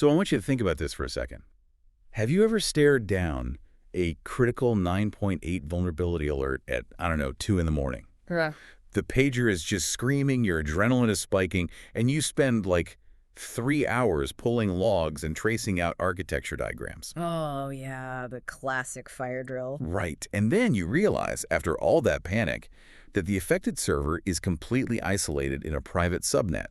So I want you to think about this for a second. Have you ever stared down a critical 9.8 vulnerability alert at, I don't know, 2 in the morning? Yeah. The pager is just screaming, your adrenaline is spiking, and you spend like 3 hours pulling logs and tracing out architecture diagrams. Oh, yeah, the classic fire drill. Right. And then you realize, after all that panic, that the affected server is completely isolated in a private subnet.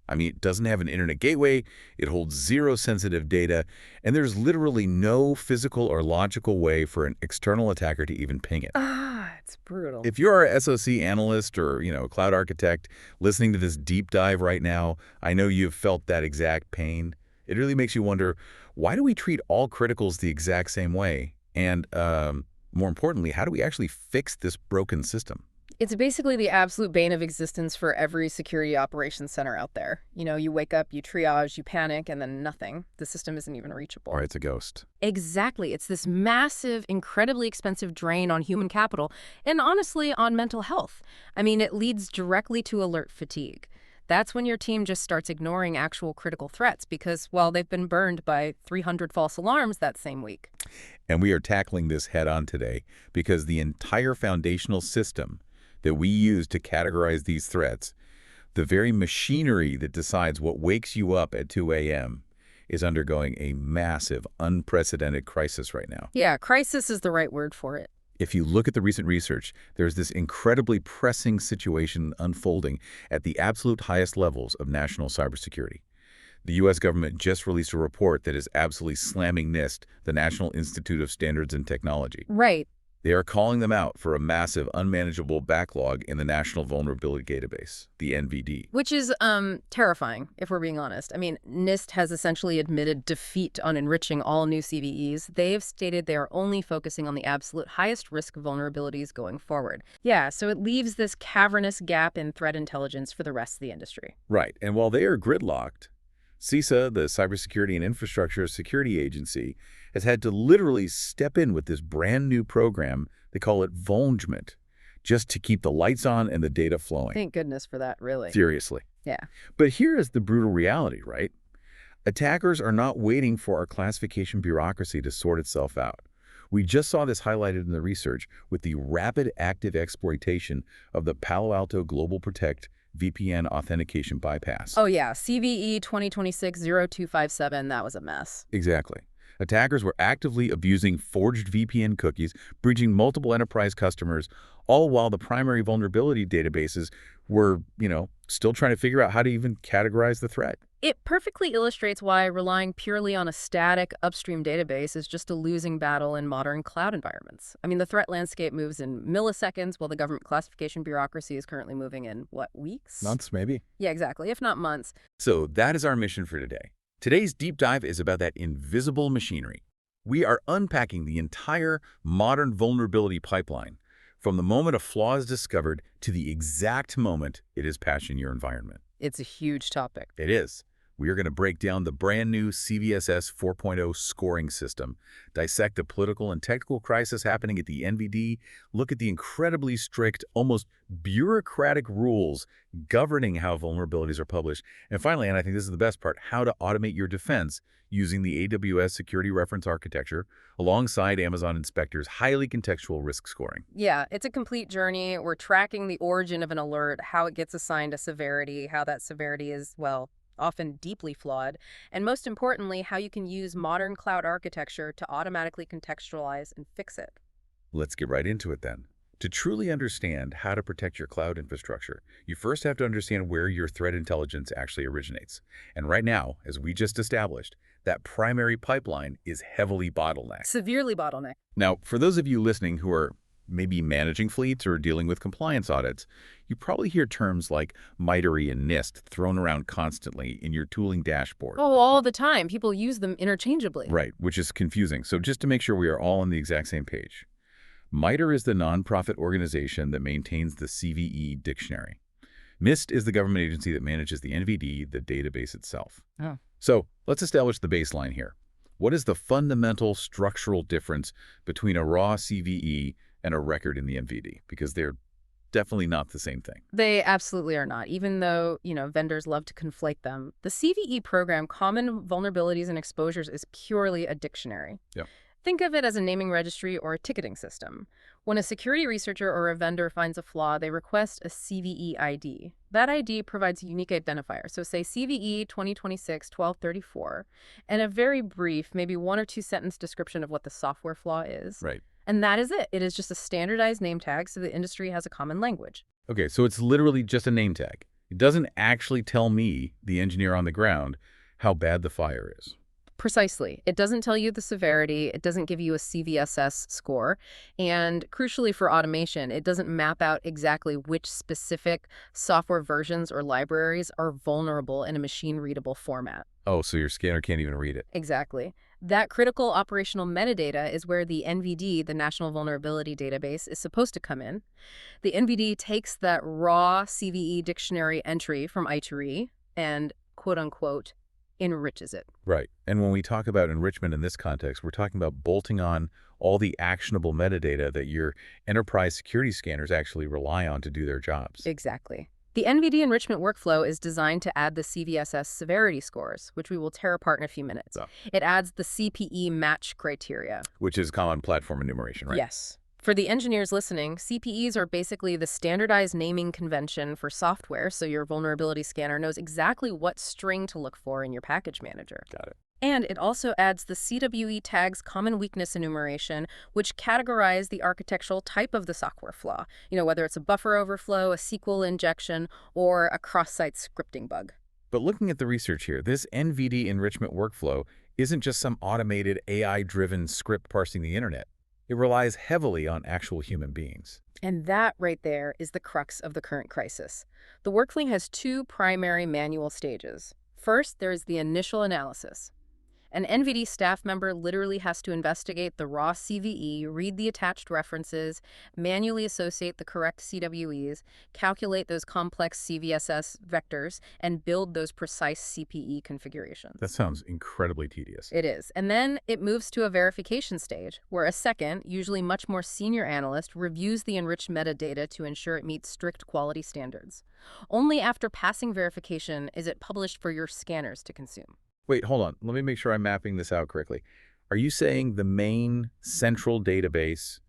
I mean, it doesn't have an internet gateway, it holds zero sensitive data, and there's literally no physical or logical way for an external attacker to even ping it. It's brutal. If you're a SOC analyst or, a cloud architect listening to this deep dive right now, I know you've felt that exact pain. It really makes you wonder, why do we treat all criticals the exact same way? And more importantly, how do we actually fix this broken system? It's basically the absolute bane of existence for every security operations center out there. You wake up, you triage, you panic, and then nothing. The system isn't even reachable. Or it's a ghost. Exactly. It's this massive, incredibly expensive drain on human capital and honestly on mental health. I mean, it leads directly to alert fatigue. That's when your team just starts ignoring actual critical threats because, well, they've been burned by 300 false alarms that same week. And we are tackling this head on today because the entire foundational system that we use to categorize these threats, the very machinery that decides what wakes you up at 2 a.m., is undergoing a massive, unprecedented crisis right now. Yeah, crisis is the right word for it. If you look at the recent research, there's this incredibly pressing situation unfolding at the absolute highest levels of national cybersecurity. The U.S. government just released a report that is absolutely slamming NIST, the National Institute of Standards and Technology. Right. They are calling them out for a massive, unmanageable backlog in the National Vulnerability Database, the NVD. Which is terrifying, if we're being honest. I mean, NIST has essentially admitted defeat on enriching all new CVEs. They've stated they are only focusing on the absolute highest risk vulnerabilities going forward. Yeah, so it leaves this cavernous gap in threat intelligence for the rest of the industry. Right, and while they are gridlocked, CISA, the Cybersecurity and Infrastructure Security Agency, has had to literally step in with this brand new program, they call it Vulnrichment, just to keep the lights on and the data flowing. Thank goodness for that, really. Seriously. Yeah. But here is the brutal reality, right? Attackers are not waiting for our classification bureaucracy to sort itself out. We just saw this highlighted in the research with the rapid active exploitation of the Palo Alto Global Protect VPN authentication bypass. Oh, yeah. CVE 2026-0257, that was a mess. Exactly. Attackers were actively abusing forged VPN cookies, breaching multiple enterprise customers, all while the primary vulnerability databases were, still trying to figure out how to even categorize the threat. It perfectly illustrates why relying purely on a static upstream database is just a losing battle in modern cloud environments. I mean, the threat landscape moves in milliseconds, while the government classification bureaucracy is currently moving in, weeks? Months, maybe. Yeah, exactly, if not months. So that is our mission for today. Today's deep dive is about that invisible machinery. We are unpacking the entire modern vulnerability pipeline, from the moment a flaw is discovered to the exact moment it is patched in your environment. It's a huge topic. It is. We are going to break down the brand new CVSS 4.0 scoring system, dissect the political and technical crisis happening at the NVD, look at the incredibly strict, almost bureaucratic rules governing how vulnerabilities are published, and finally, and I think this is the best part, how to automate your defense using the AWS Security Reference Architecture alongside Amazon Inspector's highly contextual risk scoring. Yeah, it's a complete journey. We're tracking the origin of an alert, how it gets assigned a severity, how that severity is, well, often deeply flawed, and most importantly, how you can use modern cloud architecture to automatically contextualize and fix it. Let's get right into it then. To truly understand how to protect your cloud infrastructure, you first have to understand where your threat intelligence actually originates. And right now, as we just established, that primary pipeline is heavily bottlenecked. Severely bottlenecked. Now, for those of you listening who are maybe managing fleets or dealing with compliance audits, you probably hear terms like MITRE and NIST thrown around constantly in your tooling dashboard. Oh, all the time. People use them interchangeably. Right, which is confusing. So just to make sure we are all on the exact same page. MITRE is the nonprofit organization that maintains the CVE dictionary. NIST is the government agency that manages the NVD, the database itself. Oh. So let's establish the baseline here. What is the fundamental structural difference between a raw CVE and a record in the NVD? Because they're definitely not the same thing. They absolutely are not, even though, vendors love to conflate them. The CVE program, Common Vulnerabilities and Exposures, is purely a dictionary. Yep. Think of it as a naming registry or a ticketing system. When a security researcher or a vendor finds a flaw, they request a CVE ID. That ID provides a unique identifier. So say CVE 2026-1234, and a very brief, maybe 1 or 2 sentence description of what the software flaw is. Right. And that is it. It is just a standardized name tag so the industry has a common language. Okay, so it's literally just a name tag. It doesn't actually tell me, the engineer on the ground, how bad the fire is. Precisely. It doesn't tell you the severity. It doesn't give you a CVSS score. And crucially for automation, it doesn't map out exactly which specific software versions or libraries are vulnerable in a machine-readable format. Oh, so your scanner can't even read it. Exactly. That critical operational metadata is where the NVD, the National Vulnerability Database, is supposed to come in. The NVD takes that raw CVE dictionary entry from I2E and, quote-unquote, enriches it. Right. And when we talk about enrichment in this context, we're talking about bolting on all the actionable metadata that your enterprise security scanners actually rely on to do their jobs. Exactly. The NVD enrichment workflow is designed to add the CVSS severity scores, which we will tear apart in a few minutes. So, It adds the CPE match criteria. which is common platform enumeration, right? Yes. For the engineers listening, CPEs are basically the standardized naming convention for software, so your vulnerability scanner knows exactly what string to look for in your package manager. Got it. And it also adds the CWE tags common weakness enumeration, which categorize the architectural type of the software flaw, whether it's a buffer overflow, a SQL injection, or a cross-site scripting bug. But looking at the research here, this NVD enrichment workflow isn't just some automated AI-driven script parsing the internet. It relies heavily on actual human beings. And that right there is the crux of the current crisis. The workflow has 2 primary manual stages. First, there is the initial analysis. An NVD staff member literally has to investigate the raw CVE, read the attached references, manually associate the correct CWEs, calculate those complex CVSS vectors, and build those precise CPE configurations. That sounds incredibly tedious. It is. And then it moves to a verification stage, where a second, usually much more senior analyst, reviews the enriched metadata to ensure it meets strict quality standards. Only after passing verification is it published for your scanners to consume. Wait, hold on. Let me make sure I'm mapping this out correctly. Are you saying the main central database,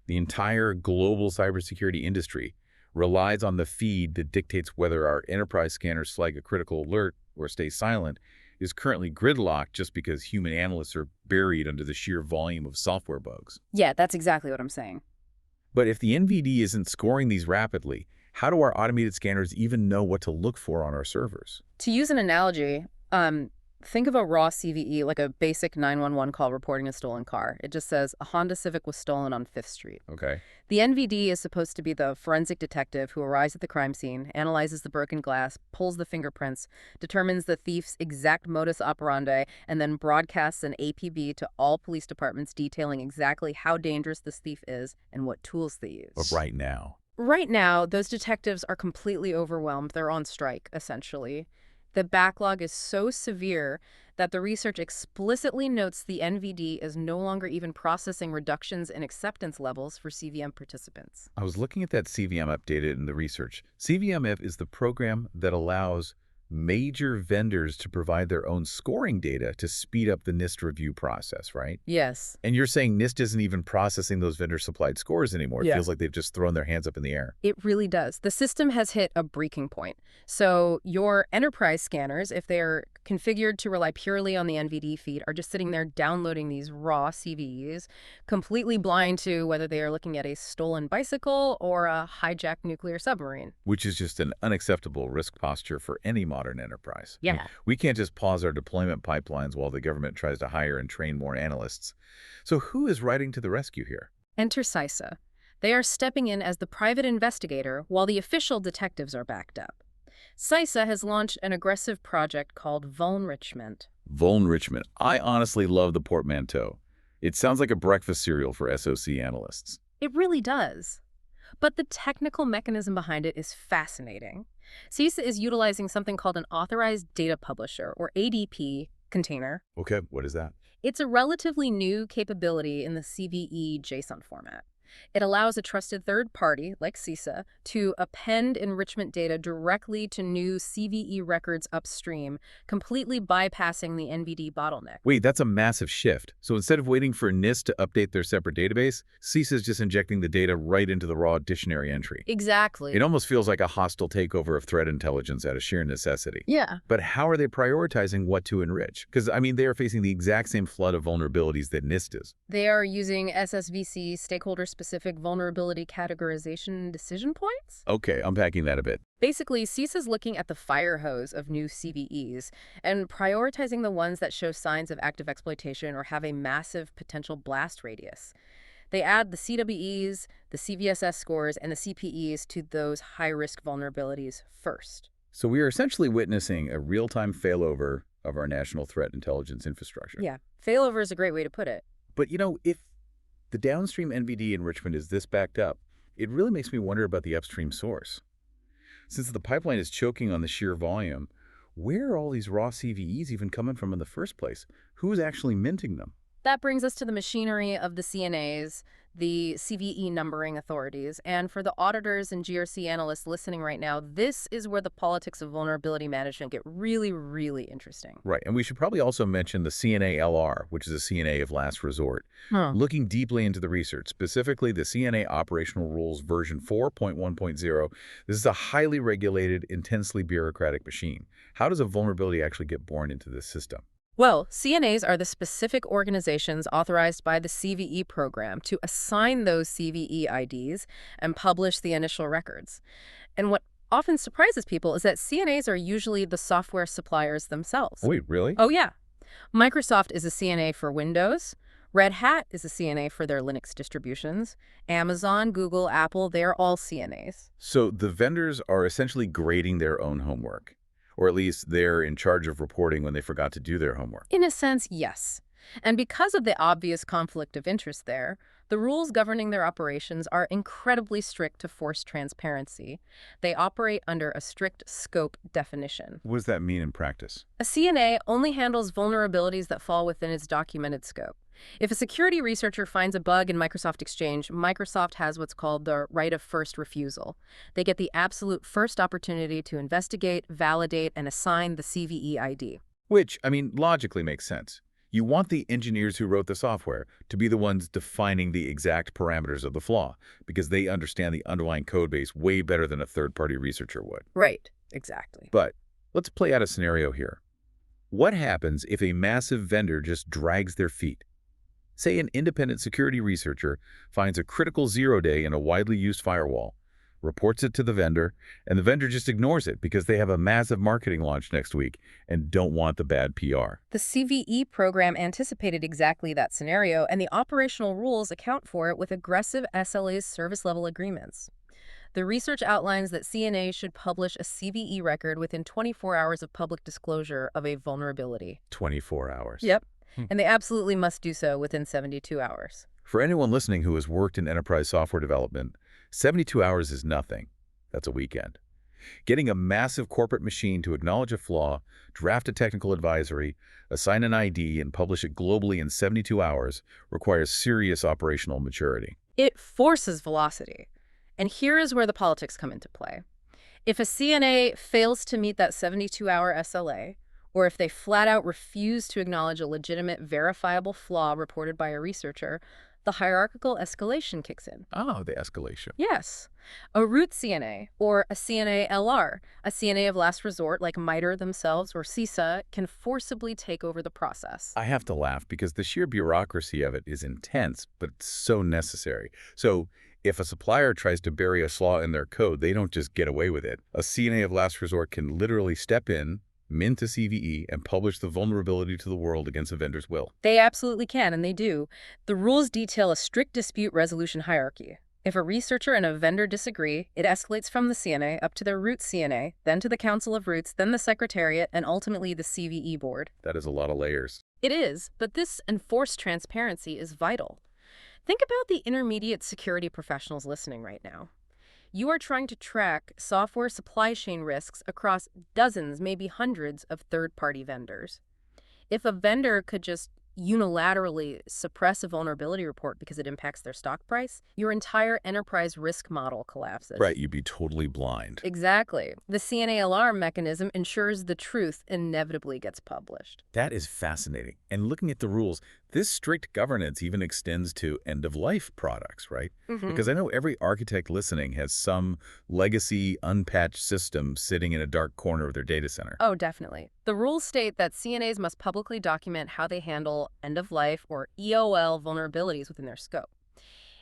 the entire global cybersecurity industry, relies on the feed that dictates whether our enterprise scanners flag a critical alert or stay silent, is currently gridlocked just because human analysts are buried under the sheer volume of software bugs? Yeah, that's exactly what I'm saying. But if the NVD isn't scoring these rapidly, how do our automated scanners even know what to look for on our servers? To use an analogy, think of a raw CVE like a basic 911 call reporting a stolen car. It just says, a Honda Civic was stolen on 5th Street. Okay. The NVD is supposed to be the forensic detective who arrives at the crime scene, analyzes the broken glass, pulls the fingerprints, determines the thief's exact modus operandi, and then broadcasts an APB to all police departments detailing exactly how dangerous this thief is and what tools they use. But right now. Right now, those detectives are completely overwhelmed. They're on strike, essentially. The backlog is so severe that the research explicitly notes the NVD is no longer even processing reductions in acceptance levels for CVM participants. I was looking at that CVM updated in the research. CVMF is the program that allows major vendors to provide their own scoring data to speed up the NIST review process, right? Yes. And you're saying NIST isn't even processing those vendor-supplied scores anymore. It Yeah. feels like they've just thrown their hands up in the air. It really does. The system has hit a breaking point. So your enterprise scanners, if they're configured to rely purely on the NVD feed, are just sitting there downloading these raw CVEs, completely blind to whether they are looking at a stolen bicycle or a hijacked nuclear submarine. Which is just an unacceptable risk posture for any modern enterprise. I mean, Yeah. we can't just pause our deployment pipelines while the government tries to hire and train more analysts. So who is riding to the rescue here? Enter CISA. They are stepping in as the private investigator while the official detectives are backed up. CISA has launched an aggressive project called Vulnrichment. Vulnrichment. I honestly love the portmanteau. It sounds like a breakfast cereal for SOC analysts. It really does. But the technical mechanism behind it is fascinating. CISA is utilizing something called an Authorized Data Publisher, or ADP, container. Okay, what is that? It's a relatively new capability in the CVE JSON format. It allows a trusted third party, like CISA, to append enrichment data directly to new CVE records upstream, completely bypassing the NVD bottleneck. Wait, that's a massive shift. So instead of waiting for NIST to update their separate database, CISA is just injecting the data right into the raw dictionary entry. Exactly. It almost feels like a hostile takeover of threat intelligence out of sheer necessity. Yeah. But how are they prioritizing what to enrich? Because, I mean, they are facing the exact same flood of vulnerabilities that NIST is. They are using SSVC, stakeholder-specific vulnerability categorization decision points? Okay, unpacking that a bit. Basically, CISA's looking at the fire hose of new CVEs and prioritizing the ones that show signs of active exploitation or have a massive potential blast radius. They add the CWEs, the CVSS scores, and the CPEs to those high-risk vulnerabilities first. So we are essentially witnessing a real-time failover of our national threat intelligence infrastructure. Yeah, failover is a great way to put it. But, if the downstream NVD enrichment is this backed up, it really makes me wonder about the upstream source. Since the pipeline is choking on the sheer volume, where are all these raw CVEs even coming from in the first place? Who is actually minting them? That brings us to the machinery of the CNAs, the CVE numbering authorities, and for the auditors and GRC analysts listening right now, this is where the politics of vulnerability management get really, really interesting. Right, and we should probably also mention the CNA-LR, which is a CNA of last resort. Looking deeply into the research, specifically the CNA Operational Rules version 4.1.0, this is a highly regulated, intensely bureaucratic machine. How does a vulnerability actually get born into this system? Well, CNAs are the specific organizations authorized by the CVE program to assign those CVE IDs and publish the initial records. And what often surprises people is that CNAs are usually the software suppliers themselves. Wait, really? Oh, yeah. Microsoft is a CNA for Windows. Red Hat is a CNA for their Linux distributions. Amazon, Google, Apple, they're all CNAs. So the vendors are essentially grading their own homework. Or at least they're in charge of reporting when they forgot to do their homework. In a sense, yes. And because of the obvious conflict of interest there, the rules governing their operations are incredibly strict to force transparency. They operate under a strict scope definition. What does that mean in practice? A CNA only handles vulnerabilities that fall within its documented scope. If a security researcher finds a bug in Microsoft Exchange, Microsoft has what's called the right of first refusal. They get the absolute first opportunity to investigate, validate, and assign the CVE ID. Which, logically makes sense. You want the engineers who wrote the software to be the ones defining the exact parameters of the flaw, because they understand the underlying code base way better than a third-party researcher would. Right, exactly. But let's play out a scenario here. What happens if a massive vendor just drags their feet? Say an independent security researcher finds a critical zero-day in a widely used firewall, reports it to the vendor, and the vendor just ignores it because they have a massive marketing launch next week and don't want the bad PR. The CVE program anticipated exactly that scenario, and the operational rules account for it with aggressive SLA's service-level agreements. The research outlines that CNA should publish a CVE record within 24 hours of public disclosure of a vulnerability. 24 hours. Yep. And they absolutely must do so within 72 hours. For anyone listening who has worked in enterprise software development, 72 hours is nothing. That's a weekend. Getting a massive corporate machine to acknowledge a flaw, draft a technical advisory, assign an ID, and publish it globally in 72 hours requires serious operational maturity. It forces velocity. And here is where the politics come into play. If a CNA fails to meet that 72-hour SLA, or if they flat out refuse to acknowledge a legitimate, verifiable flaw reported by a researcher, the hierarchical escalation kicks in. Oh, the escalation. Yes. A root CNA, or a CNA-LR, a CNA of last resort like MITRE themselves or CISA, can forcibly take over the process. I have to laugh because the sheer bureaucracy of it is intense, but it's so necessary. So if a supplier tries to bury a flaw in their code, they don't just get away with it. A CNA of last resort can literally step in, mint a CVE, and publish the vulnerability to the world against a vendor's will. They absolutely can, and they do. The rules detail a strict dispute resolution hierarchy. If a researcher and a vendor disagree, it escalates from the CNA up to their root CNA, then to the Council of Roots, then the Secretariat, and ultimately the CVE board. That is a lot of layers. It is, but this enforced transparency is vital. Think about the intermediate security professionals listening right now. You are trying to track software supply chain risks across dozens, maybe hundreds of third-party vendors. If a vendor could just unilaterally suppress a vulnerability report because it impacts their stock price, your entire enterprise risk model collapses. Right, you'd be totally blind. Exactly. The CNA alarm mechanism ensures the truth inevitably gets published. That is fascinating. And looking at the rules, this strict governance even extends to end-of-life products, right? Because I know every architect listening has some legacy, unpatched system sitting in a dark corner of their data center. Oh, definitely. The rules state that CNAs must publicly document how they handle end-of-life or EOL vulnerabilities within their scope.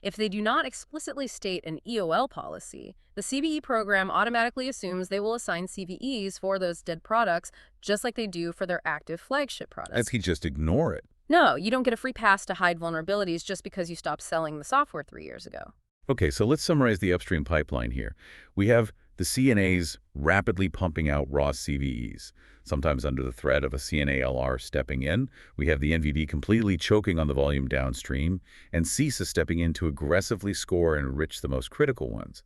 If they do not explicitly state an EOL policy, the CVE program automatically assumes they will assign CVEs for those dead products, just like they do for their active flagship products. As he just ignore it. No, you don't get a free pass to hide vulnerabilities just because you stopped selling the software 3 years ago. Okay, so let's summarize the upstream pipeline here. We have the CNAs rapidly pumping out raw CVEs, sometimes under the threat of a CNA-LR stepping in. We have the NVD completely choking on the volume downstream, and CISA stepping in to aggressively score and enrich the most critical ones.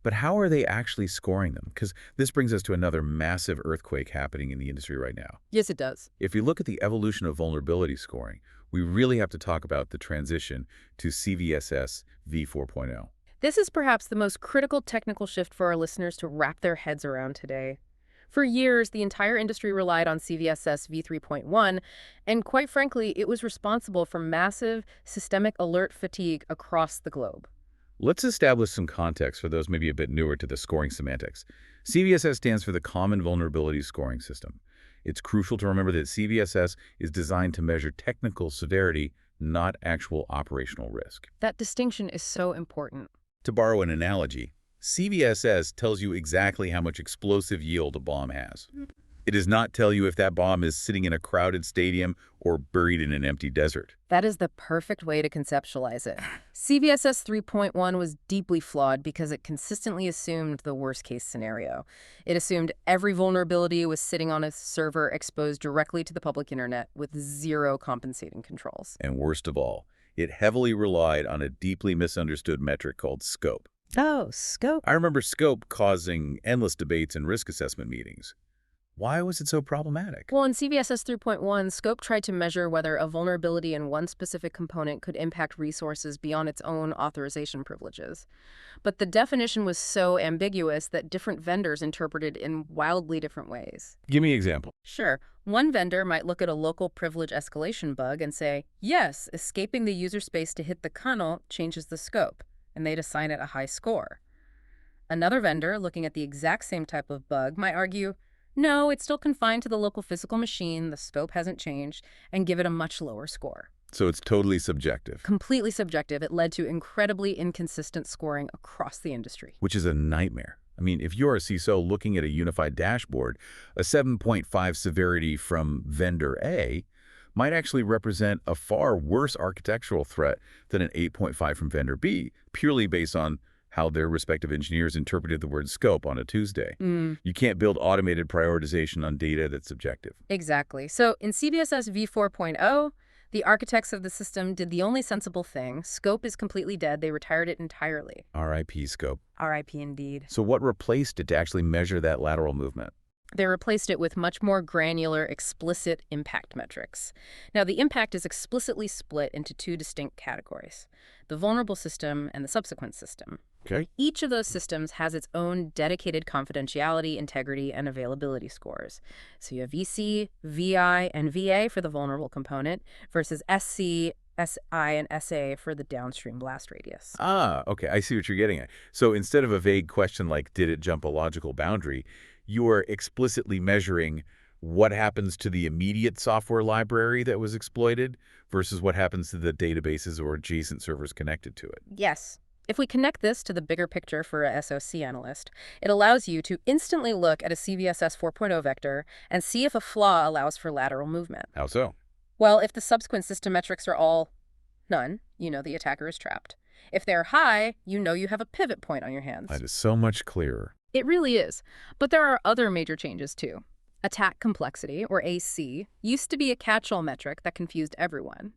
But how are they actually scoring them? Because this brings us to another massive earthquake happening in the industry right now. Yes, it does. If you look at the evolution of vulnerability scoring, we really have to talk about the transition to CVSS v4.0. This is perhaps the most critical technical shift for our listeners to wrap their heads around today. For years, the entire industry relied on CVSS v3.1, and quite frankly, it was responsible for massive systemic alert fatigue across the globe. Let's establish some context for those maybe a bit newer to the scoring semantics. CVSS stands for the Common Vulnerability Scoring System. It's crucial to remember that CVSS is designed to measure technical severity, not actual operational risk. That distinction is so important. To borrow an analogy, CVSS tells you exactly how much explosive yield a bomb has. It does not tell you if that bomb is sitting in a crowded stadium or buried in an empty desert. That is the perfect way to conceptualize it. CVSS 3.1 was deeply flawed because it consistently assumed the worst-case scenario. It assumed every vulnerability was sitting on a server exposed directly to the public internet with zero compensating controls. And worst of all, it heavily relied on a deeply misunderstood metric called scope. Oh, scope. I remember scope causing endless debates in risk assessment meetings. Why was it so problematic? Well, in CVSS 3.1, scope tried to measure whether a vulnerability in one specific component could impact resources beyond its own authorization privileges. But the definition was so ambiguous that different vendors interpreted it in wildly different ways. Give me an example. Sure, one vendor might look at a local privilege escalation bug and say, yes, escaping the user space to hit the kernel changes the scope, and they'd assign it a high score. Another vendor, looking at the exact same type of bug, might argue, no, it's still confined to the local physical machine, the scope hasn't changed, and give it a much lower score. So it's totally subjective. Completely subjective. It led to incredibly inconsistent scoring across the industry. Which is a nightmare. I mean, if you're a CISO looking at a unified dashboard, a 7.5 severity from vendor A might actually represent a far worse architectural threat than an 8.5 from vendor B, purely based on how their respective engineers interpreted the word scope on a Tuesday. You can't build automated prioritization on data that's subjective. Exactly. So in CVSS v4.0, the architects of the system did the only sensible thing. Scope is completely dead. They retired it entirely. RIP scope. RIP indeed. So what replaced it to actually measure that lateral movement? They replaced it with much more granular, explicit impact metrics. Now, the impact is explicitly split into two distinct categories, the vulnerable system and the subsequent system. Okay. Each of those systems has its own dedicated confidentiality, integrity, and availability scores. So you have VC, VI, and VA for the vulnerable component versus SC, SI, and SA for the downstream blast radius. Ah, okay. I see what you're getting at. So instead of a vague question like, did it jump a logical boundary, you are explicitly measuring what happens to the immediate software library that was exploited versus what happens to the databases or adjacent servers connected to it. Yes. If we connect this to the bigger picture for a SOC analyst, it allows you to instantly look at a CVSS 4.0 vector and see if a flaw allows for lateral movement. How so? Well, if the subsequent system metrics are all none, you know the attacker is trapped. If they're high, you know you have a pivot point on your hands. That is so much clearer. It really is. But there are other major changes, too. Attack complexity, or AC, used to be a catch-all metric that confused everyone.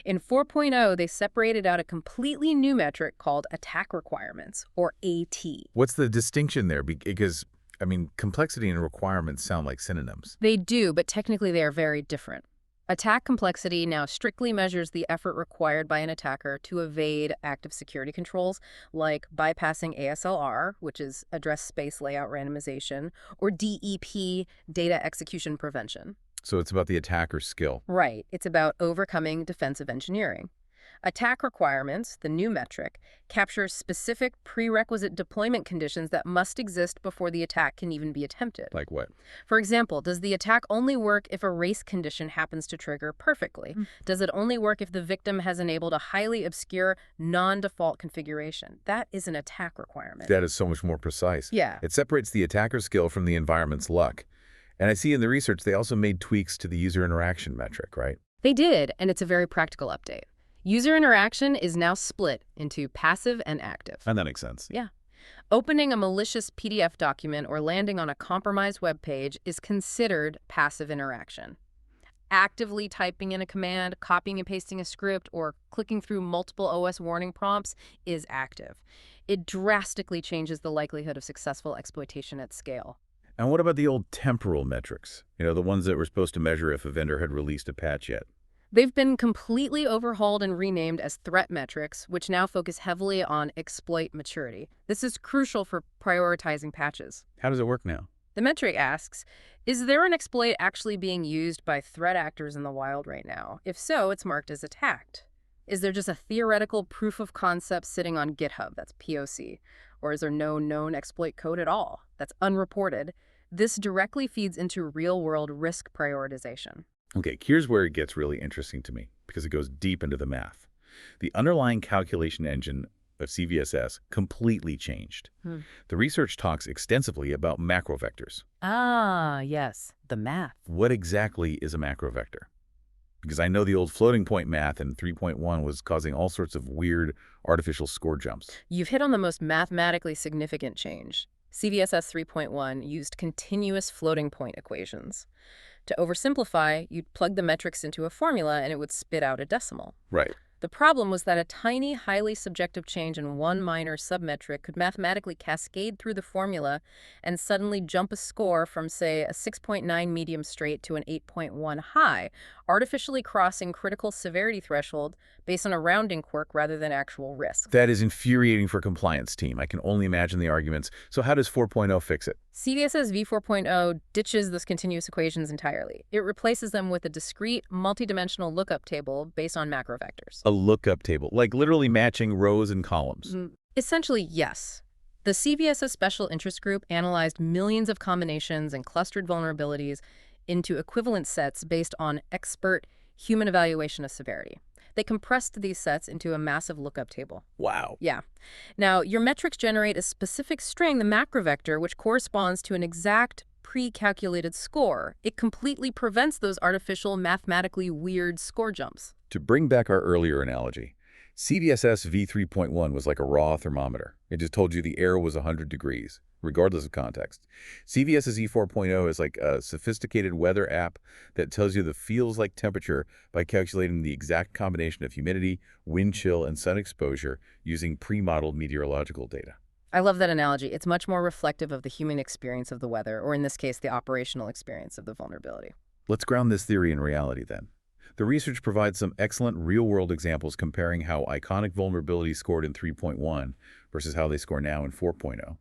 In 4.0, they separated out a completely new metric called attack requirements, or AT. What's the distinction there? Because, I mean, complexity and requirements sound like synonyms. They do, but technically they are very different. Attack complexity now strictly measures the effort required by an attacker to evade active security controls, like bypassing ASLR, which is address space layout randomization, or DEP, data execution prevention. So it's about the attacker's skill. Right. It's about overcoming defensive engineering. Attack requirements, the new metric, captures specific prerequisite deployment conditions that must exist before the attack can even be attempted. Like what? For example, does the attack only work if a race condition happens to trigger perfectly? Does it only work if the victim has enabled a highly obscure, non-default configuration? That is an attack requirement. That is so much more precise. Yeah. It separates the attacker's skill from the environment's luck. And I see in the research they also made tweaks to the user interaction metric, right? They did, and it's a very practical update. User interaction is now split into passive and active. And that makes sense. Yeah. Opening a malicious PDF document or landing on a compromised web page is considered passive interaction. Actively typing in a command, copying and pasting a script, or clicking through multiple OS warning prompts is active. It drastically changes the likelihood of successful exploitation at scale. And what about the old temporal metrics? The ones that were supposed to measure if a vendor had released a patch yet? They've been completely overhauled and renamed as threat metrics, which now focus heavily on exploit maturity. This is crucial for prioritizing patches. How does it work now? The metric asks, is there an exploit actually being used by threat actors in the wild right now? If so, it's marked as attacked. Is there just a theoretical proof of concept sitting on GitHub? That's POC. Or is there no known exploit code at all? That's unreported. This directly feeds into real-world risk prioritization. Okay, here's where it gets really interesting to me, because it goes deep into the math. The underlying calculation engine of CVSS completely changed. The research talks extensively about macro vectors. Ah, yes, the math. What exactly is a macro vector? Because I know the old floating point math in 3.1 was causing all sorts of weird artificial score jumps. You've hit on the most mathematically significant change. CVSS 3.1 used continuous floating point equations. To oversimplify, you'd plug the metrics into a formula and it would spit out a decimal. Right. The problem was that a tiny, highly subjective change in one minor submetric could mathematically cascade through the formula and suddenly jump a score from, say, a 6.9 medium straight to an 8.1 high, artificially crossing critical severity threshold based on a rounding quirk rather than actual risk. That is infuriating for a compliance team. I can only imagine the arguments. So how does 4.0 fix it? CVSS v4.0 ditches those continuous equations entirely. It replaces them with a discrete, multidimensional lookup table based on macro vectors. A lookup table, like literally matching rows and columns. Essentially, yes. The CVSS Special Interest Group analyzed millions of combinations and clustered vulnerabilities into equivalent sets based on expert human evaluation of severity. They compressed these sets into a massive lookup table. Wow. Yeah. Now, your metrics generate a specific string, the macro vector, which corresponds to an exact pre-calculated score. It completely prevents those artificial, mathematically weird score jumps. To bring back our earlier analogy, CVSS v3.1 was like a raw thermometer. It just told you the air was 100 degrees, regardless of context. CVSS v4.0 is like a sophisticated weather app that tells you the feels-like temperature by calculating the exact combination of humidity, wind chill, and sun exposure using pre-modeled meteorological data. I love that analogy. It's much more reflective of the human experience of the weather, or in this case, the operational experience of the vulnerability. Let's ground this theory in reality then. The research provides some excellent real-world examples comparing how iconic vulnerabilities scored in 3.1 versus how they score now in 4.0.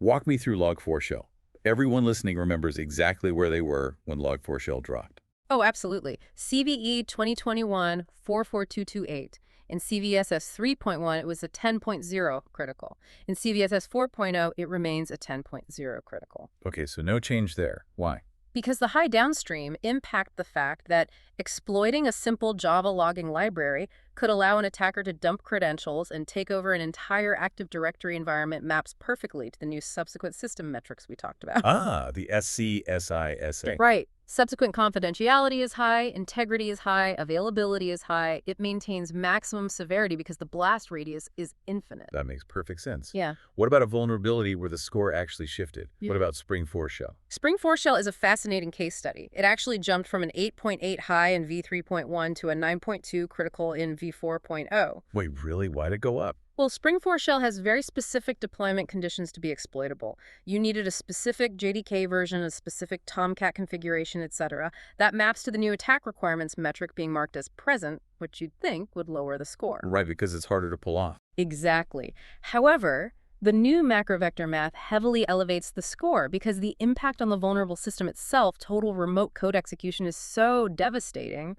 Walk me through Log4Shell. Everyone listening remembers exactly where they were when Log4Shell dropped. Oh, absolutely. CVE 2021-44228. In CVSS 3.1, it was a 10.0 critical. In CVSS 4.0, it remains a 10.0 critical. Okay, so no change there. Why? Because the high downstream impact the fact that exploiting a simple Java logging library could allow an attacker to dump credentials and take over an entire Active Directory environment maps perfectly to the new subsequent system metrics we talked about. Ah, the CISA. Right. Subsequent confidentiality is high, integrity is high, availability is high. It maintains maximum severity because the blast radius is infinite. That makes perfect sense. Yeah. What about a vulnerability where the score actually shifted? Yeah. What about Spring 4 Shell? Spring 4 Shell is a fascinating case study. It actually jumped from an 8.8 high in v3.1 to a 9.2 critical in v4.0. Wait, really? Why'd it go up? Well, Spring4 Shell has very specific deployment conditions to be exploitable. You needed a specific JDK version, a specific Tomcat configuration, etc. That maps to the new attack requirements metric being marked as present, which you'd think would lower the score. Right, because it's harder to pull off. Exactly. However, the new macro vector math heavily elevates the score because the impact on the vulnerable system itself, total remote code execution, is so devastating.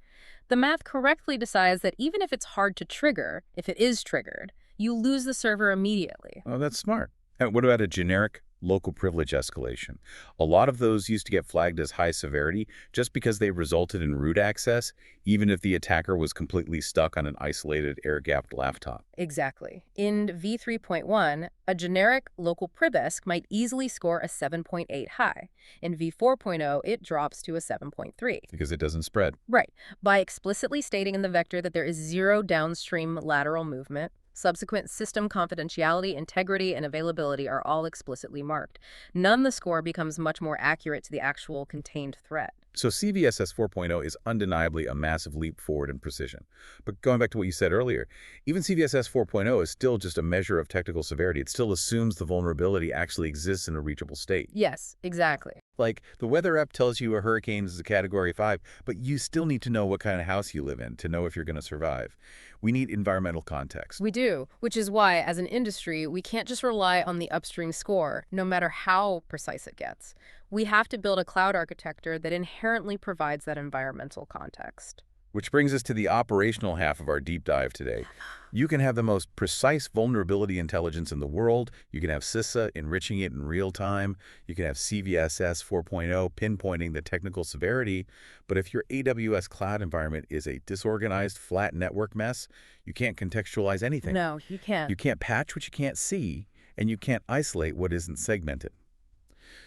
The math correctly decides that even if it's hard to trigger, if it is triggered, you lose the server immediately. Oh, that's smart. And what about a generic local privilege escalation? A lot of those used to get flagged as high severity just because they resulted in root access, even if the attacker was completely stuck on an isolated air-gapped laptop. Exactly. In v3.1, a generic local pribesc might easily score a 7.8 high. In v4.0, it drops to a 7.3. Because it doesn't spread. Right. By explicitly stating in the vector that there is zero downstream lateral movement, subsequent system confidentiality, integrity, and availability are all explicitly marked. None the score becomes much more accurate to the actual contained threat. So CVSS 4.0 is undeniably a massive leap forward in precision. But going back to what you said earlier, even CVSS 4.0 is still just a measure of technical severity. It still assumes the vulnerability actually exists in a reachable state. Yes, exactly. Like, the weather app tells you a hurricane is a Category 5, but you still need to know what kind of house you live in to know if you're going to survive. We need environmental context. We do, which is why, as an industry, we can't just rely on the upstream score, no matter how precise it gets. We have to build a cloud architecture that inherently provides that environmental context. Which brings us to the operational half of our deep dive today. You can have the most precise vulnerability intelligence in the world. You can have CISA enriching it in real time. You can have CVSS 4.0 pinpointing the technical severity. But if your AWS cloud environment is a disorganized, flat network mess, you can't contextualize anything. No, you can't. You can't patch what you can't see, and you can't isolate what isn't segmented.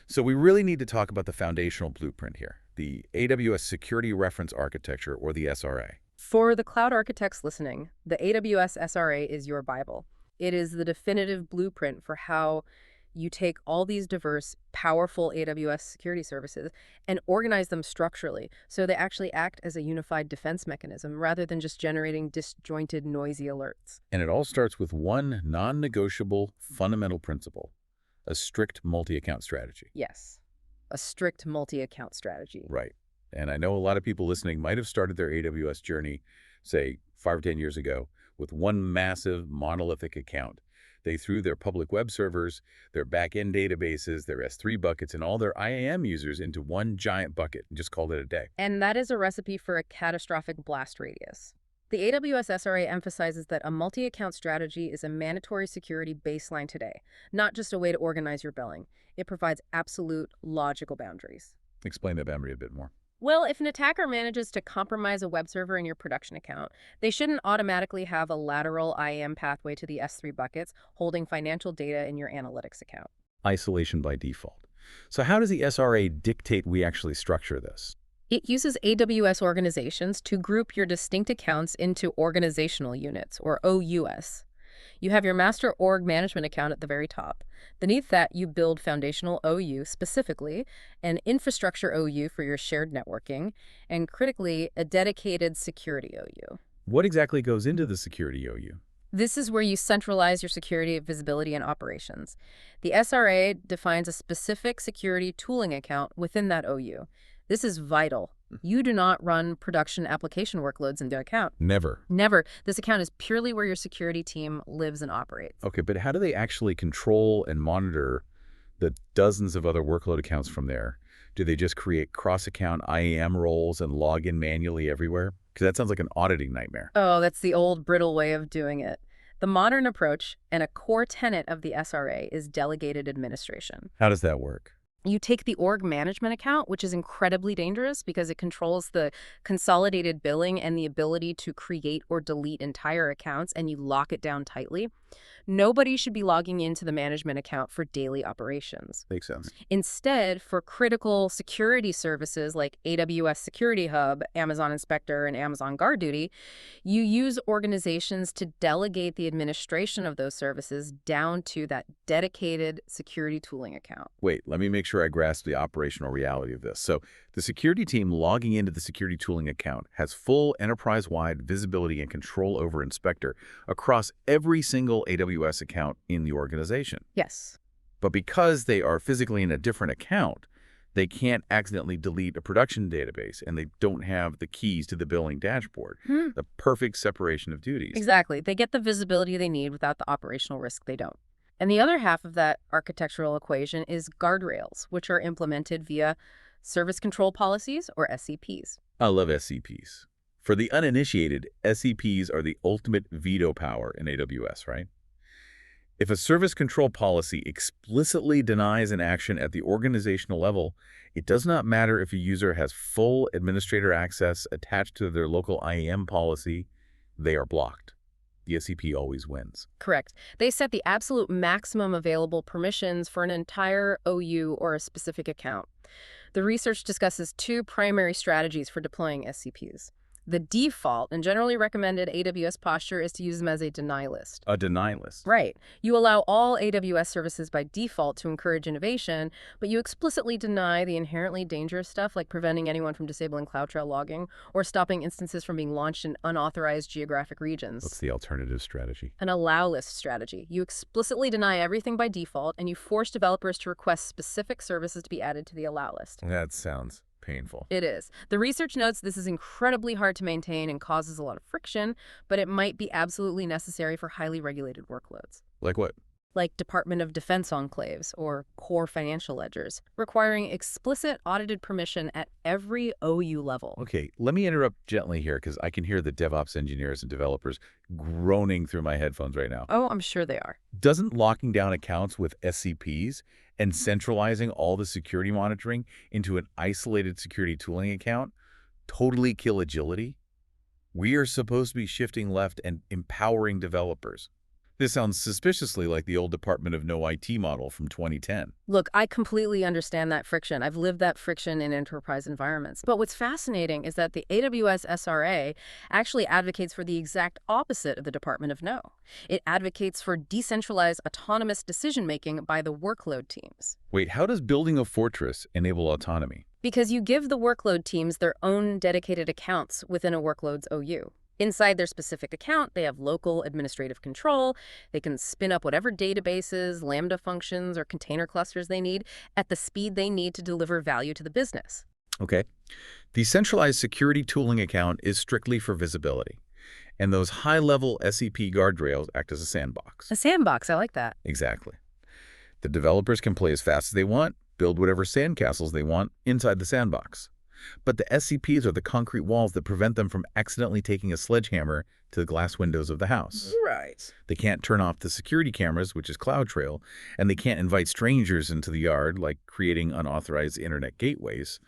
So we really need to talk about the foundational blueprint here, the AWS Security Reference Architecture, or the SRA. For the cloud architects listening, the AWS SRA is your Bible. It is the definitive blueprint for how you take all these diverse, powerful AWS security services and organize them structurally so they actually act as a unified defense mechanism rather than just generating disjointed, noisy alerts. And it all starts with one non-negotiable fundamental principle: a strict multi-account strategy. Yes, a strict multi-account strategy. Right. And I know a lot of people listening might have started their AWS journey, say, 5 or 10 years ago, with one massive monolithic account. They threw their public web servers, their back-end databases, their S3 buckets, and all their IAM users into one giant bucket and just called it a day. And that is a recipe for a catastrophic blast radius. The AWS SRA emphasizes that a multi-account strategy is a mandatory security baseline today, not just a way to organize your billing. It provides absolute logical boundaries. Explain that boundary a bit more. Well, if an attacker manages to compromise a web server in your production account, they shouldn't automatically have a lateral IAM pathway to the S3 buckets holding financial data in your analytics account. Isolation by default. So how does the SRA dictate we actually structure this? It uses AWS organizations to group your distinct accounts into organizational units, or OUS. You have your master org management account at the very top. Beneath that, you build foundational OU specifically, an infrastructure OU for your shared networking, and critically, a dedicated security OU. What exactly goes into the security OU? This is where you centralize your security, visibility, and operations. The SRA defines a specific security tooling account within that OU. This is vital. You do not run production application workloads in the account. Never. Never. This account is purely where your security team lives and operates. Okay, but how do they actually control and monitor the dozens of other workload accounts from there? Do they just create cross-account IAM roles and log in manually everywhere? Because that sounds like an auditing nightmare. Oh, that's the old brittle way of doing it. The modern approach, and a core tenet of the SRA, is delegated administration. How does that work? You take the org management account, which is incredibly dangerous because it controls the consolidated billing and the ability to create or delete entire accounts, and you lock it down tightly. Nobody should be logging into the management account for daily operations. Makes sense. Instead, for critical security services like AWS Security Hub, Amazon Inspector, and Amazon Guard Duty, you use organizations to delegate the administration of those services down to that dedicated security tooling account. Wait, let me make sure I grasp the operational reality of this. So The security team logging into the security tooling account has full enterprise-wide visibility and control over Inspector across every single AWS account in the organization. Yes. But because they are physically in a different account, they can't accidentally delete a production database, and they don't have the keys to the billing dashboard. The perfect separation of duties. Exactly. They get the visibility they need without the operational risk they don't. And the other half of that architectural equation is guardrails, which are implemented via service control policies, or SCPs. I love SCPs. For the uninitiated, SCPs are the ultimate veto power in AWS, right? If a service control policy explicitly denies an action at the organizational level, it does not matter if a user has full administrator access attached to their local IAM policy, they are blocked. The SCP always wins. Correct. They set the absolute maximum available permissions for an entire OU or a specific account. The research discusses two primary strategies for deploying SCPs. The default and generally recommended AWS posture is to use them as a deny list. A deny list. Right. You allow all AWS services by default to encourage innovation, but you explicitly deny the inherently dangerous stuff like preventing anyone from disabling CloudTrail logging or stopping instances from being launched in unauthorized geographic regions. What's the alternative strategy? An allow list strategy. You explicitly deny everything by default, and you force developers to request specific services to be added to the allow list. That sounds painful. It is. The research notes this is incredibly hard to maintain and causes a lot of friction, but it might be absolutely necessary for highly regulated workloads. Like what? Like Department of Defense enclaves or core financial ledgers, requiring explicit audited permission at every OU level. Okay, let me interrupt gently here because I can hear the DevOps engineers and developers groaning through my headphones right now. Oh, I'm sure they are. Doesn't locking down accounts with SCPs and centralizing all the security monitoring into an isolated security tooling account totally kill agility? We are supposed to be shifting left and empowering developers. This sounds suspiciously like the old Department of No IT model from 2010. Look, I completely understand that friction. I've lived that friction in enterprise environments. But what's fascinating is that the AWS SRA actually advocates for the exact opposite of the Department of No. It advocates for decentralized autonomous decision-making by the workload teams. Wait, how does building a fortress enable autonomy? Because you give the workload teams their own dedicated accounts within a workload's OU. Inside their specific account, they have local administrative control. They can spin up whatever databases, Lambda functions, or container clusters they need at the speed they need to deliver value to the business. Okay. The centralized security tooling account is strictly for visibility. And those high-level SCP guardrails act as a sandbox. A sandbox, I like that. Exactly. The developers can play as fast as they want, build whatever sandcastles they want inside the sandbox. But the SCPs are the concrete walls that prevent them from accidentally taking a sledgehammer to the glass windows of the house. Right. They can't turn off the security cameras, which is CloudTrail, and they can't invite strangers into the yard, like creating unauthorized internet gateways.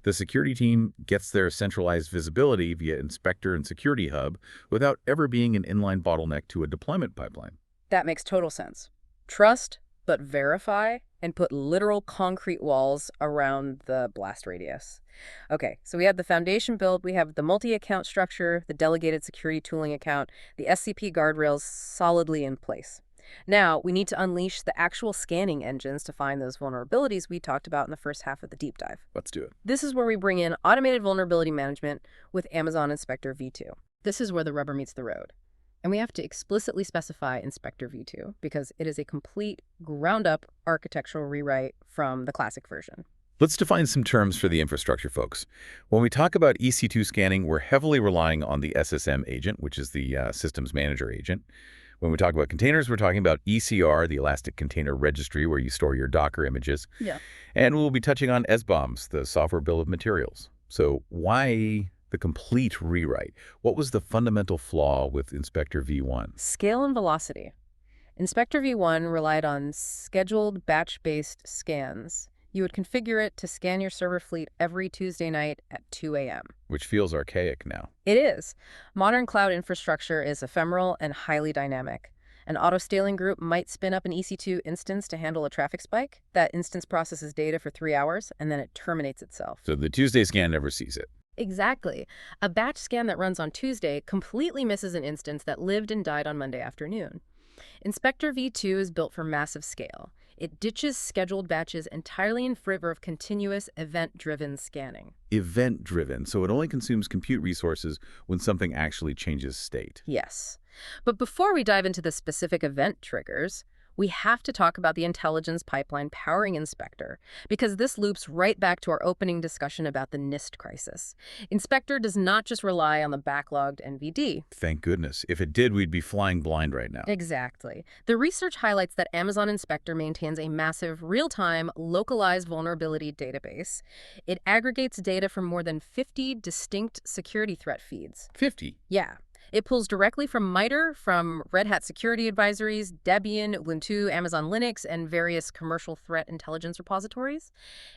The security team gets their centralized visibility via Inspector and Security Hub without ever being an inline bottleneck to a deployment pipeline. That makes total sense. Trust, but verify, and put literal concrete walls around the blast radius. Okay, so we have the foundation built, we have the multi-account structure, the delegated security tooling account, the SCP guardrails solidly in place. Now, we need to unleash the actual scanning engines to find those vulnerabilities we talked about in the first half of the deep dive. Let's do it. This is where we bring in automated vulnerability management with Amazon Inspector v2. This is where the rubber meets the road. And we have to explicitly specify Inspector v2 because it is a complete ground-up architectural rewrite from the classic version. Let's define some terms for the infrastructure, folks. When we talk about EC2 scanning, we're heavily relying on the SSM agent, which is the systems manager agent. When we talk about containers, we're talking about ECR, the Elastic Container Registry, where you store your Docker images. Yeah. And we'll be touching on SBOMs, the software bill of materials. So why the complete rewrite? What was the fundamental flaw with Inspector v1? Scale and velocity. Inspector v1 relied on scheduled batch-based scans. You would configure it to scan your server fleet every Tuesday night at 2 a.m. Which feels archaic now. It is. Modern cloud infrastructure is ephemeral and highly dynamic. An auto-scaling group might spin up an EC2 instance to handle a traffic spike. That instance processes data for 3 hours, and then it terminates itself. So the Tuesday scan never sees it. Exactly. A batch scan that runs on Tuesday completely misses an instance that lived and died on Monday afternoon. Inspector v2 is built for massive scale. It ditches scheduled batches entirely in favor of continuous event-driven scanning. Event-driven, so it only consumes compute resources when something actually changes state. Yes. But before we dive into the specific event triggers, we have to talk about the intelligence pipeline powering Inspector, because this loops right back to our opening discussion about the NIST crisis. Inspector does not just rely on the backlogged NVD. Thank goodness. If it did, we'd be flying blind right now. Exactly. The research highlights that Amazon Inspector maintains a massive, real-time, localized vulnerability database. It aggregates data from more than 50 distinct security threat feeds. 50? Yeah. It pulls directly from MITRE, from Red Hat Security Advisories, Debian, Ubuntu, Amazon Linux, and various commercial threat intelligence repositories.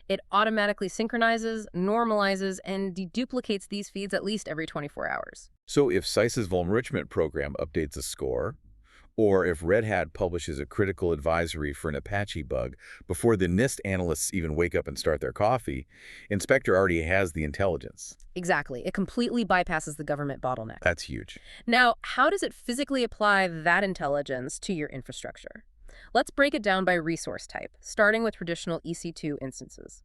It automatically synchronizes, normalizes, and deduplicates these feeds at least every 24 hours. So if CISA's Vulnrichment program updates a score, or if Red Hat publishes a critical advisory for an Apache bug before the NIST analysts even wake up and start their coffee, Inspector already has the intelligence. Exactly. It completely bypasses the government bottleneck. That's huge. Now, how does it physically apply that intelligence to your infrastructure? Let's break it down by resource type, starting with traditional EC2 instances.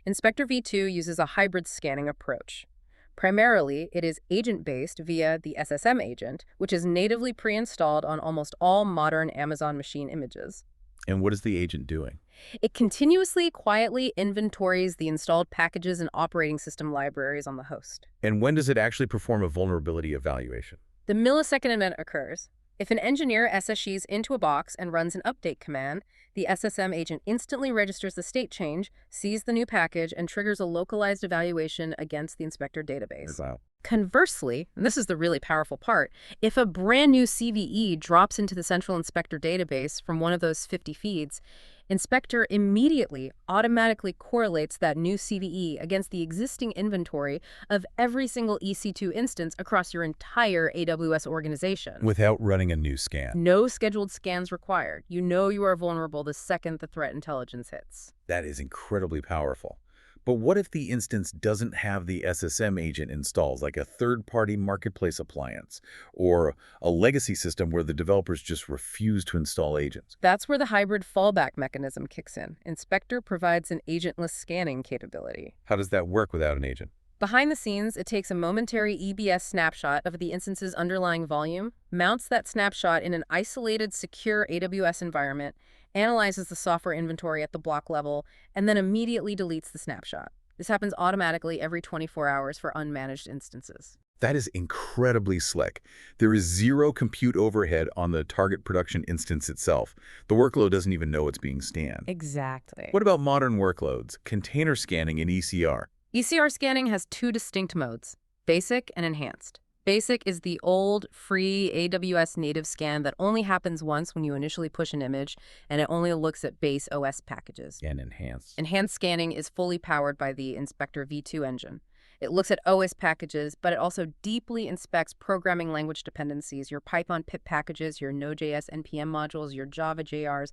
Inspector v2 uses a hybrid scanning approach. Primarily, it is agent-based via the SSM agent, which is natively pre-installed on almost all modern Amazon machine images. And what is the agent doing? It continuously, quietly inventories the installed packages and operating system libraries on the host. And when does it actually perform a vulnerability evaluation? The millisecond event occurs. If an engineer SSHs into a box and runs an update command, the SSM agent instantly registers the state change, sees the new package, and triggers a localized evaluation against the Inspector database. Wow. Conversely, and this is the really powerful part, if a brand new CVE drops into the central Inspector database from one of those 50 feeds, Inspector immediately automatically correlates that new CVE against the existing inventory of every single EC2 instance across your entire AWS organization. Without running a new scan. No scheduled scans required. You know you are vulnerable the second the threat intelligence hits. That is incredibly powerful. But what if the instance doesn't have the SSM agent installed, like a third-party marketplace appliance, or a legacy system where the developers just refuse to install agents? That's where the hybrid fallback mechanism kicks in. Inspector provides an agentless scanning capability. How does that work without an agent? Behind the scenes, it takes a momentary EBS snapshot of the instance's underlying volume, mounts that snapshot in an isolated, secure AWS environment, analyzes the software inventory at the block level, and then immediately deletes the snapshot. This happens automatically every 24 hours for unmanaged instances. That is incredibly slick. There is zero compute overhead on the target production instance itself. The workload doesn't even know it's being scanned. Exactly. What about modern workloads, container scanning and ECR? ECR scanning has two distinct modes, basic and enhanced. Basic is the old, free AWS native scan that only happens once when you initially push an image, and it only looks at base OS packages. And enhanced. Enhanced scanning is fully powered by the Inspector v2 engine. It looks at OS packages, but it also deeply inspects programming language dependencies, your Python pip packages, your Node.js NPM modules, your Java JRs,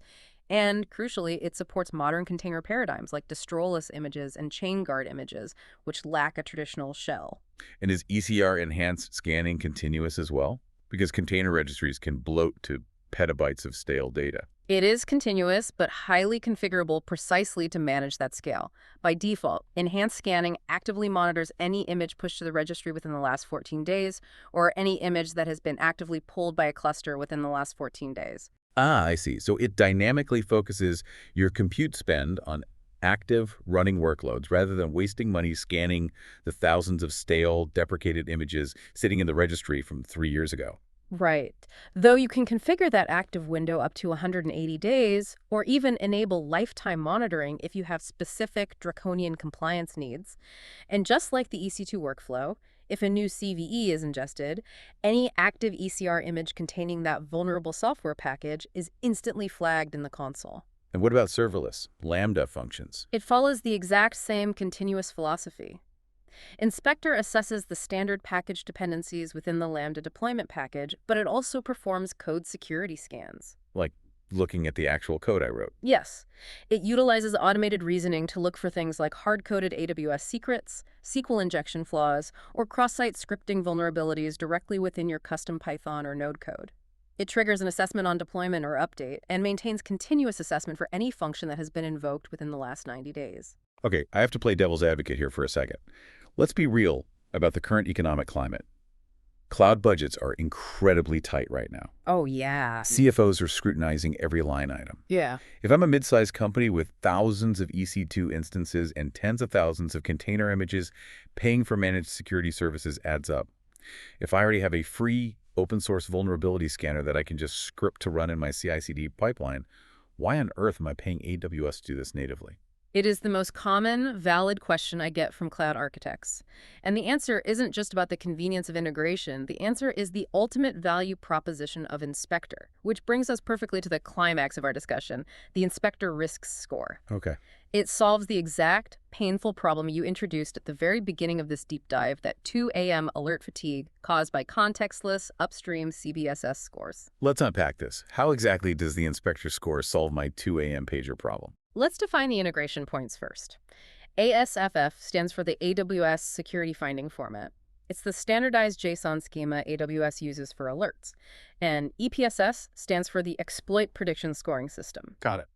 and, crucially, it supports modern container paradigms like destroless images and chain guard images, which lack a traditional shell. And is ECR enhanced scanning continuous as well? Because container registries can bloat to petabytes of stale data. It is continuous, but highly configurable precisely to manage that scale. By default, enhanced scanning actively monitors any image pushed to the registry within the last 14 days, or any image that has been actively pulled by a cluster within the last 14 days. Ah, I see. So it dynamically focuses your compute spend on active running workloads rather than wasting money scanning the thousands of stale, deprecated images sitting in the registry from 3 years ago. Right. Though you can configure that active window up to 180 days, or even enable lifetime monitoring if you have specific draconian compliance needs. And just like the EC2 workflow, if a new CVE is ingested, any active ECR image containing that vulnerable software package is instantly flagged in the console. And what about serverless, Lambda functions? It follows the exact same continuous philosophy. Inspector assesses the standard package dependencies within the Lambda deployment package, but it also performs code security scans. Like looking at the actual code I wrote. Yes. It utilizes automated reasoning to look for things like hard-coded AWS secrets, SQL injection flaws, or cross-site scripting vulnerabilities directly within your custom Python or Node code. It triggers an assessment on deployment or update and maintains continuous assessment for any function that has been invoked within the last 90 days. Okay, I have to play devil's advocate here for a second. Let's be real about the current economic climate. Cloud budgets are incredibly tight right now. Oh, yeah. CFOs are scrutinizing every line item. Yeah. If I'm a mid-sized company with thousands of EC2 instances and tens of thousands of container images, paying for managed security services adds up. If I already have a free open-source vulnerability scanner that I can just script to run in my CI/CD pipeline, why on earth am I paying AWS to do this natively? It is the most common, valid question I get from cloud architects. And the answer isn't just about the convenience of integration. The answer is the ultimate value proposition of Inspector, which brings us perfectly to the climax of our discussion, the Inspector Risks Score. Okay. It solves the exact painful problem you introduced at the very beginning of this deep dive, that 2 a.m. alert fatigue caused by contextless upstream CVSS scores. Let's unpack this. How exactly does the Inspector score solve my 2 a.m. pager problem? Let's define the integration points first. ASFF stands for the AWS Security Finding Format. It's the standardized JSON schema AWS uses for alerts. And EPSS stands for the Exploit Prediction Scoring System. Got it.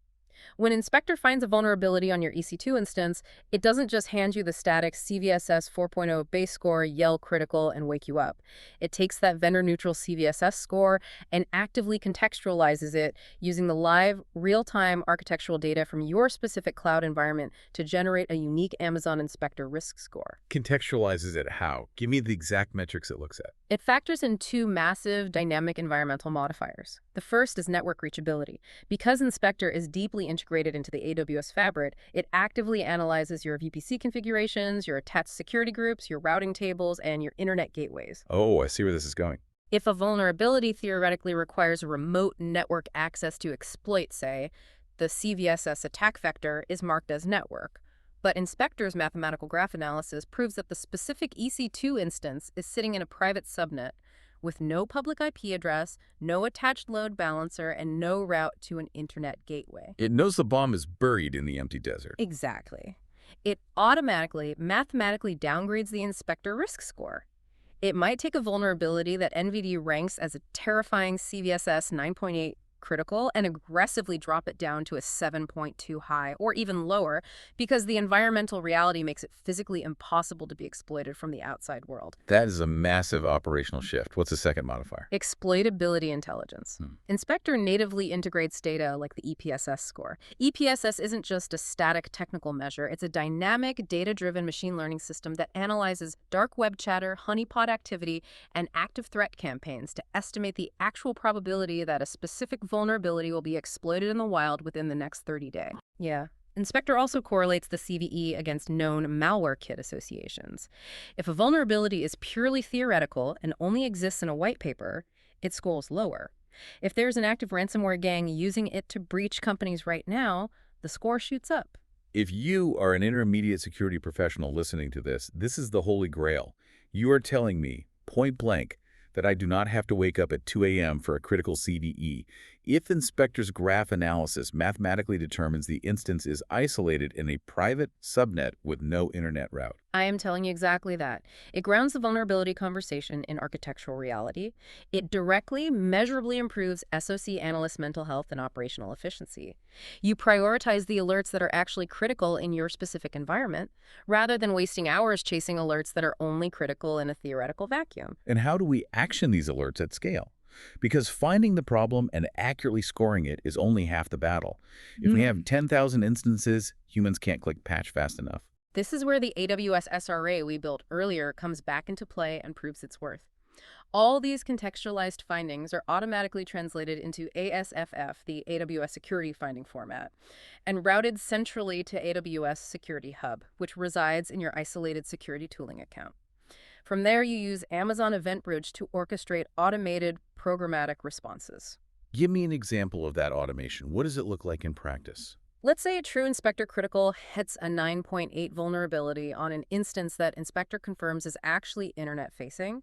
When Inspector finds a vulnerability on your EC2 instance, it doesn't just hand you the static CVSS 4.0 base score, yell critical, and wake you up. It takes that vendor-neutral CVSS score and actively contextualizes it using the live, real-time architectural data from your specific cloud environment to generate a unique Amazon Inspector risk score. Contextualizes it how? Give me the exact metrics it looks at. It factors in two massive dynamic environmental modifiers. The first is network reachability. Because Inspector is deeply integrated into the AWS fabric, it actively analyzes your VPC configurations, your attached security groups, your routing tables, and your internet gateways. Oh, I see where this is going. If a vulnerability theoretically requires a remote network access to exploit, say, the CVSS attack vector is marked as network. But Inspector's mathematical graph analysis proves that the specific EC2 instance is sitting in a private subnet with no public IP address, no attached load balancer, and no route to an internet gateway. It knows the bomb is buried in the empty desert. Exactly. It automatically, mathematically downgrades the Inspector risk score. It might take a vulnerability that NVD ranks as a terrifying CVSS 9.8 critical and aggressively drop it down to a 7.2 high or even lower because the environmental reality makes it physically impossible to be exploited from the outside world. That is a massive operational shift. What's the second modifier? Exploitability intelligence. Inspector natively integrates data like the EPSS score. EPSS isn't just a static technical measure. It's a dynamic, data-driven machine learning system that analyzes dark web chatter, honeypot activity, and active threat campaigns to estimate the actual probability that a specific vulnerability will be exploited in the wild within the next 30 days. Yeah. Inspector also correlates the CVE against known malware kit associations. If a vulnerability is purely theoretical and only exists in a white paper, it scores lower. If there's an active ransomware gang using it to breach companies right now, the score shoots up. If you are an intermediate security professional listening to this, this is the holy grail. You are telling me, point blank, that I do not have to wake up at 2 a.m. for a critical CVE. If Inspector's graph analysis mathematically determines the instance is isolated in a private subnet with no internet route. I am telling you exactly that. It grounds the vulnerability conversation in architectural reality. It directly, measurably improves SOC analyst mental health and operational efficiency. You prioritize the alerts that are actually critical in your specific environment, rather than wasting hours chasing alerts that are only critical in a theoretical vacuum. And how do we action these alerts at scale? Because finding the problem and accurately scoring it is only half the battle. If we have 10,000 instances, humans can't click patch fast enough. This is where the AWS SRA we built earlier comes back into play and proves its worth. All these contextualized findings are automatically translated into ASFF, the AWS Security Finding Format, and routed centrally to AWS Security Hub, which resides in your isolated security tooling account. From there, you use Amazon EventBridge to orchestrate automated programmatic responses. Give me an example of that automation. What does it look like in practice? Let's say a true Inspector critical hits a 9.8 vulnerability on an instance that Inspector confirms is actually internet-facing.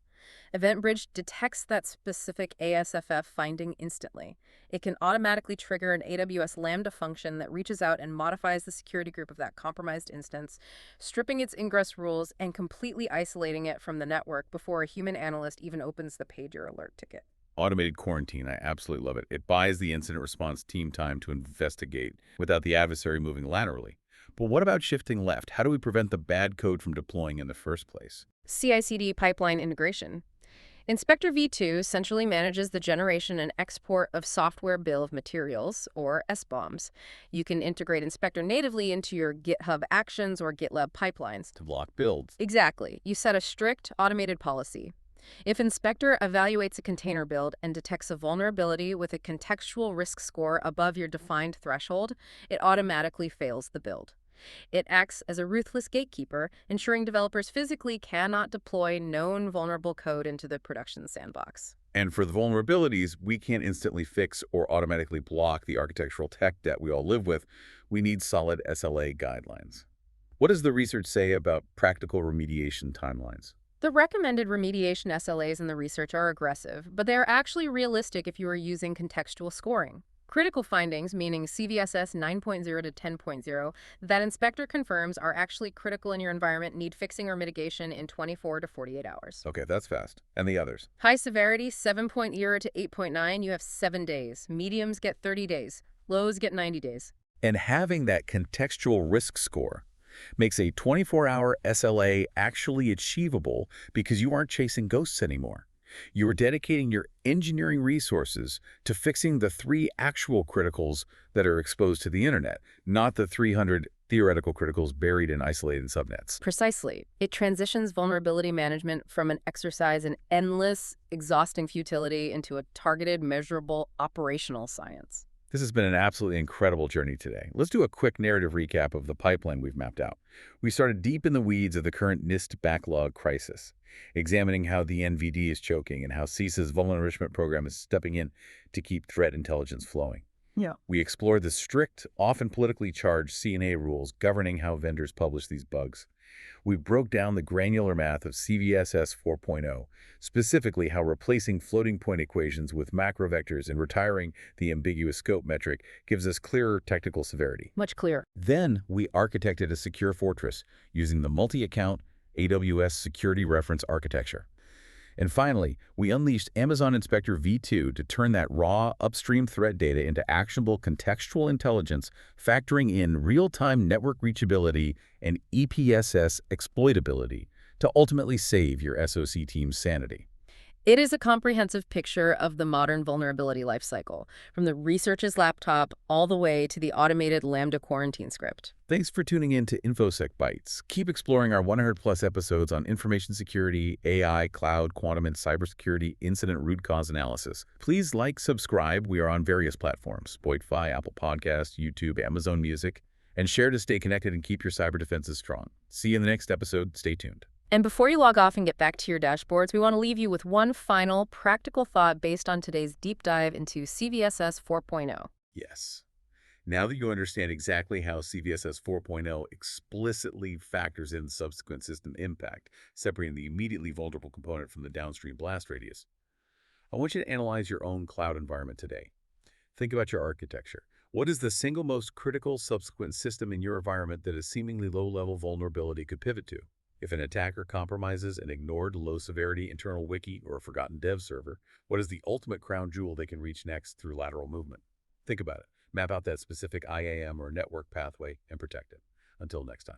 EventBridge detects that specific ASFF finding instantly. It can automatically trigger an AWS Lambda function that reaches out and modifies the security group of that compromised instance, stripping its ingress rules and completely isolating it from the network before a human analyst even opens the pager alert ticket. Automated quarantine, I absolutely love it. It buys the incident response team time to investigate without the adversary moving laterally. But what about shifting left? How do we prevent the bad code from deploying in the first place? CI/CD pipeline integration. Inspector v2 centrally manages the generation and export of software bill of materials, or SBOMs. You can integrate Inspector natively into your GitHub Actions or GitLab pipelines. To block builds. Exactly. You set a strict, automated policy. If Inspector evaluates a container build and detects a vulnerability with a contextual risk score above your defined threshold, it automatically fails the build. It acts as a ruthless gatekeeper, ensuring developers physically cannot deploy known vulnerable code into the production sandbox. And for the vulnerabilities, we can't instantly fix or automatically block the architectural tech debt we all live with. We need solid SLA guidelines. What does the research say about practical remediation timelines? The recommended remediation SLAs in the research are aggressive, but they are actually realistic if you are using contextual scoring. Critical findings, meaning CVSS 9.0 to 10.0, that Inspector confirms are actually critical in your environment need fixing or mitigation in 24 to 48 hours. Okay, that's fast. And the others? High severity 7.0 to 8.9, you have 7 days. Mediums get 30 days. Lows get 90 days. And having that contextual risk score makes a 24-hour SLA actually achievable because you aren't chasing ghosts anymore. You are dedicating your engineering resources to fixing the 3 actual criticals that are exposed to the internet, not the 300 theoretical criticals buried in isolated subnets. Precisely. It transitions vulnerability management from an exercise in endless, exhausting futility into a targeted, measurable, operational science. This has been an absolutely incredible journey today. Let's do a quick narrative recap of the pipeline we've mapped out. We started deep in the weeds of the current NIST backlog crisis, examining how the NVD is choking and how CISA's Vulnrichment program is stepping in to keep threat intelligence flowing. Yeah. We explored the strict, often politically charged CNA rules governing how vendors publish these bugs. We broke down the granular math of CVSS 4.0, specifically how replacing floating point equations with macro vectors and retiring the ambiguous scope metric gives us clearer technical severity. Much clearer. Then we architected a secure fortress using the multi-account AWS security reference architecture. And finally, we unleashed Amazon Inspector v2 to turn that raw upstream threat data into actionable contextual intelligence, factoring in real-time network reachability and EPSS exploitability to ultimately save your SOC team's sanity. It is a comprehensive picture of the modern vulnerability lifecycle, from the researcher's laptop all the way to the automated Lambda quarantine script. Thanks for tuning in to InfoSec Bytes. Keep exploring our 100-plus episodes on information security, AI, cloud, quantum, and cybersecurity incident root cause analysis. Please like, subscribe. We are on various platforms, Spotify, Apple Podcasts, YouTube, Amazon Music, and share to stay connected and keep your cyber defenses strong. See you in the next episode. Stay tuned. And before you log off and get back to your dashboards, we want to leave you with one final practical thought based on today's deep dive into CVSS 4.0. Yes. Now that you understand exactly how CVSS 4.0 explicitly factors in subsequent system impact, separating the immediately vulnerable component from the downstream blast radius, I want you to analyze your own cloud environment today. Think about your architecture. What is the single most critical subsequent system in your environment that a seemingly low-level vulnerability could pivot to? If an attacker compromises an ignored low-severity internal wiki or a forgotten dev server, what is the ultimate crown jewel they can reach next through lateral movement? Think about it. Map out that specific IAM or network pathway and protect it. Until next time.